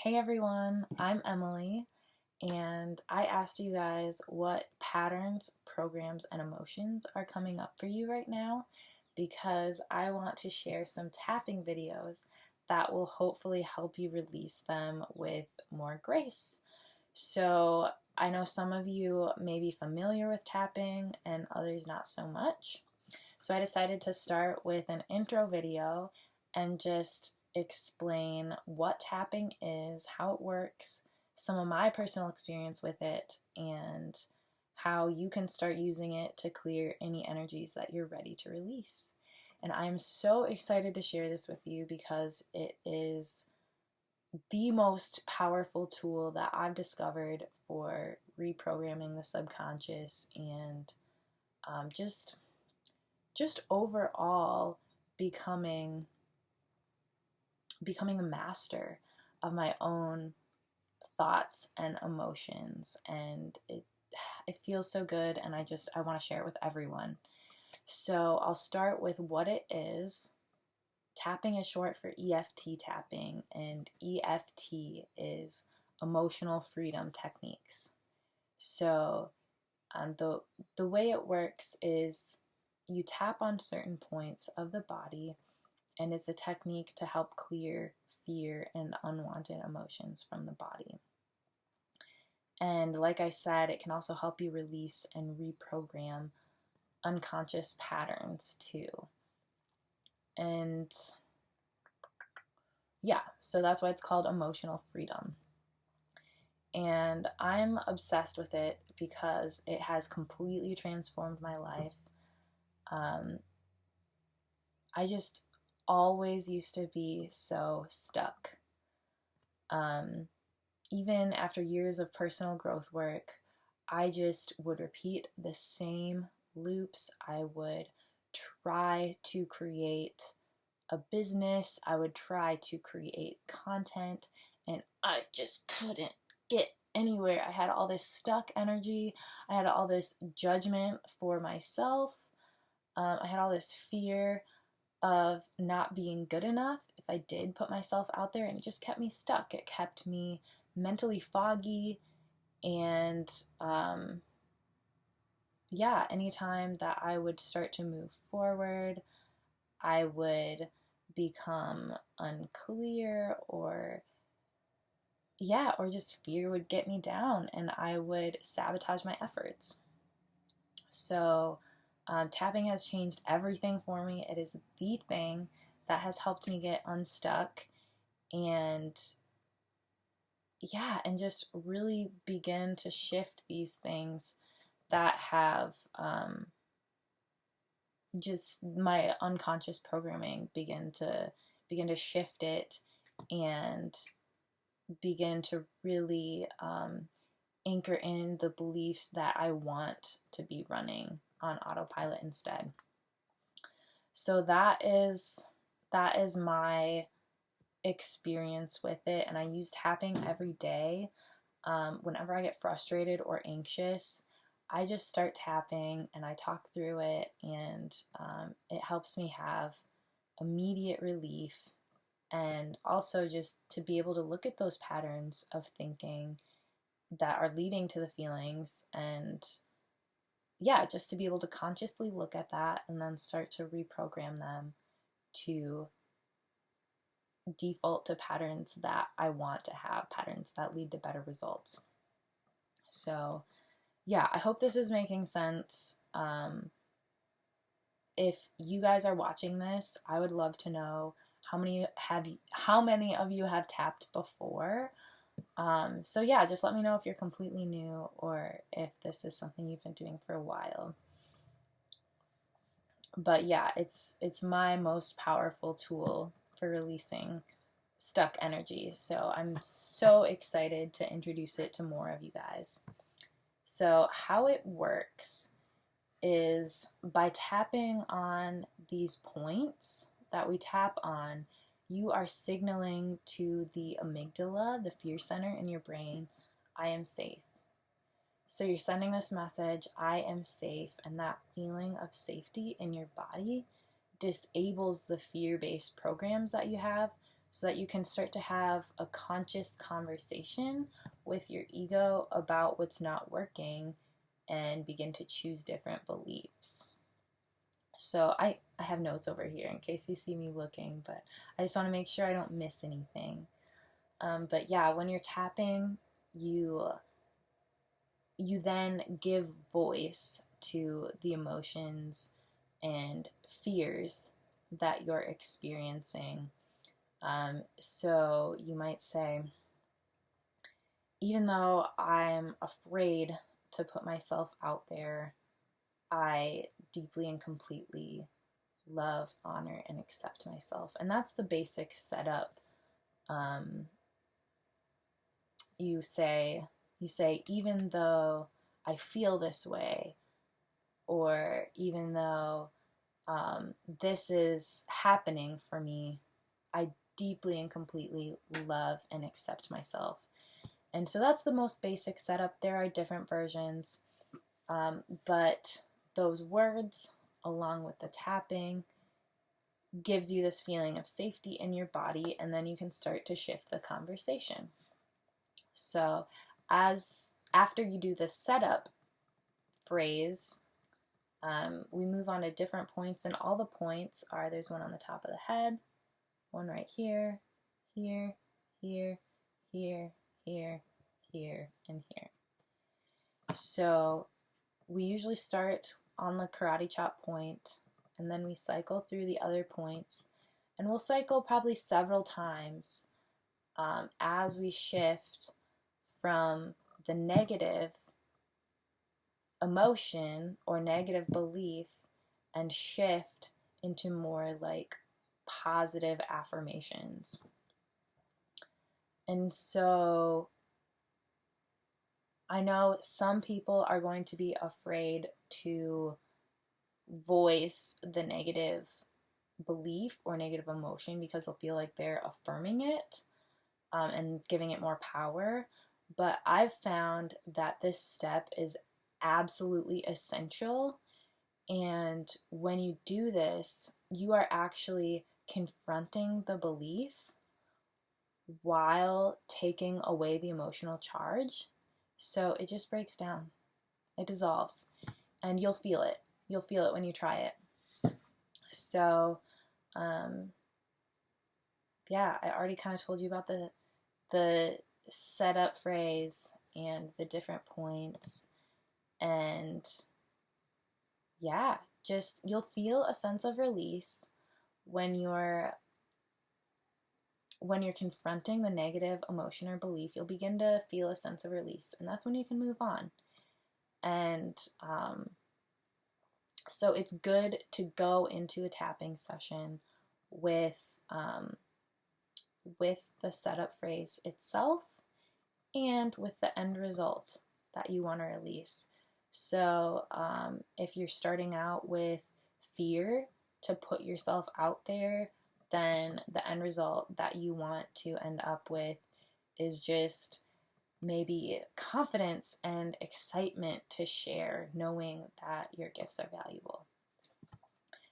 Hey everyone, I'm Emily, and I asked you guys what patterns, programs, and emotions are coming up for you right now because I want to share some tapping videos that will hopefully help you release them with more grace. So, I know some of you may be familiar with tapping and others not so much. So I decided to start with an intro video and just explain what tapping is, how it works, some of my personal experience with it, and how you can start using it to clear any energies that you're ready to release. And I'm so excited to share this with you because it is the most powerful tool that I've discovered for reprogramming the subconscious and just overall becoming a master of my own thoughts and emotions, and it feels so good, and I want to share it with everyone. So I'll start with what it is. Tapping is short for EFT tapping, and EFT is emotional freedom techniques. So the way it works is you tap on certain points of the body, and it's a technique to help clear fear and unwanted emotions from the body. And like I said, it can also help you release and reprogram unconscious patterns too. And yeah, so that's why it's called emotional freedom. And I'm obsessed with it because it has completely transformed my life. I just always used to be so stuck. Even after years of personal growth work, I just would repeat the same loops. I would try to create a business. I would try to create content, and I just couldn't get anywhere. I had all this stuck energy. I had all this judgment for myself. I had all this fear of not being good enough if I did put myself out there, and it just kept me stuck. It kept me mentally foggy, and anytime that I would start to move forward, I would become unclear, or just fear would get me down, and I would sabotage my efforts. So tapping has changed everything for me. It is the thing that has helped me get unstuck and just really begin to shift these things that have just my unconscious programming begin to shift it and begin to really anchor in the beliefs that I want to be running on autopilot instead. So that is my experience with it, and I use tapping every day. Whenever I get frustrated or anxious, I just start tapping and I talk through it, and it helps me have immediate relief, and also just to be able to look at those patterns of thinking that are leading to the feelings, and just to be able to consciously look at that and then start to reprogram them to default to patterns that I want to have, patterns that lead to better results. So I hope this is making sense. If you guys are watching this, I would love to know how many of you have tapped before. Just let me know if you're completely new or if this is something you've been doing for a while. But it's my most powerful tool for releasing stuck energy. So I'm so excited to introduce it to more of you guys. So how it works is by tapping on these points that we tap on, you are signaling to the amygdala, the fear center in your brain, I am safe. So you're sending this message, I am safe, and that feeling of safety in your body disables the fear-based programs that you have, so that you can start to have a conscious conversation with your ego about what's not working and begin to choose different beliefs. So I have notes over here in case you see me looking, but I just want to make sure I don't miss anything. But yeah, when you're tapping, you then give voice to the emotions and fears that you're experiencing. So you might say, even though I'm afraid to put myself out there, I deeply and completely love, honor, and accept myself. And that's the basic setup. You say, even though I feel this way, or even though this is happening for me, I deeply and completely love and accept myself. And so that's the most basic setup. There are different versions, but those words, along with the tapping, gives you this feeling of safety in your body, and then you can start to shift the conversation. So after you do the setup phrase, we move on to different points, and all the points are, there's one on the top of the head, one right here, here, here, here, here, here, and here. So we usually start on the karate chop point, and then we cycle through the other points, and we'll cycle probably several times as we shift from the negative emotion or negative belief and shift into more like positive affirmations. And so I know some people are going to be afraid to voice the negative belief or negative emotion because they'll feel like they're affirming it and giving it more power. But I've found that this step is absolutely essential. And when you do this, you are actually confronting the belief while taking away the emotional charge. So it just breaks down. It dissolves. And you'll feel it. You'll feel it when you try it. So, yeah, I already kind of told you about the setup phrase and the different points. And yeah, just you'll feel a sense of release when you're confronting the negative emotion or belief. You'll begin to feel a sense of release, and that's when you can move on. And so it's good to go into a tapping session with the setup phrase itself and with the end result that you want to release. So if you're starting out with fear to put yourself out there, then the end result that you want to end up with is just maybe confidence and excitement to share, knowing that your gifts are valuable.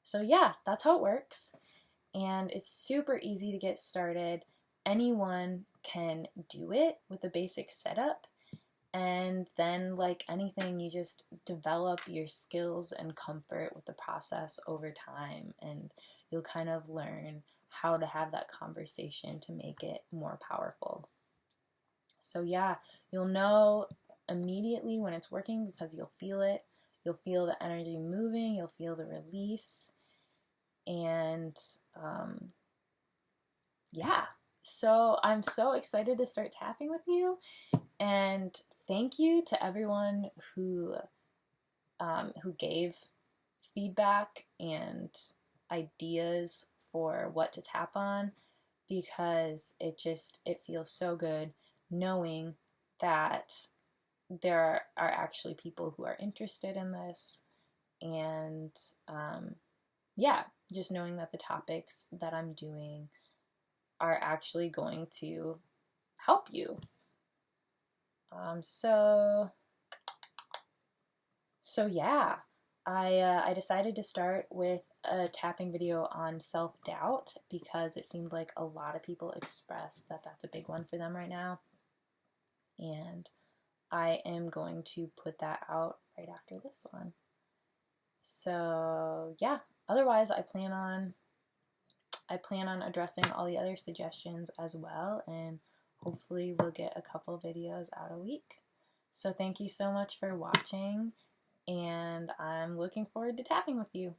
So yeah, that's how it works. And it's super easy to get started. Anyone can do it with a basic setup. And then, like anything, you just develop your skills and comfort with the process over time, and you'll kind of learn how to have that conversation to make it more powerful. So yeah, you'll know immediately when it's working because you'll feel it. You'll feel the energy moving. You'll feel the release. And yeah, so I'm so excited to start tapping with you. And thank you to everyone who gave feedback and ideas for what to tap on, because it feels so good knowing that there are actually people who are interested in this. And yeah, just knowing that the topics that I'm doing are actually going to help you. So yeah, I decided to start with a tapping video on self-doubt because it seemed like a lot of people expressed that that's a big one for them right now. And I am going to put that out right after this one. So yeah, otherwise I plan on addressing all the other suggestions as well, and hopefully we'll get a couple videos out a week. So thank you so much for watching, and I'm looking forward to tapping with you.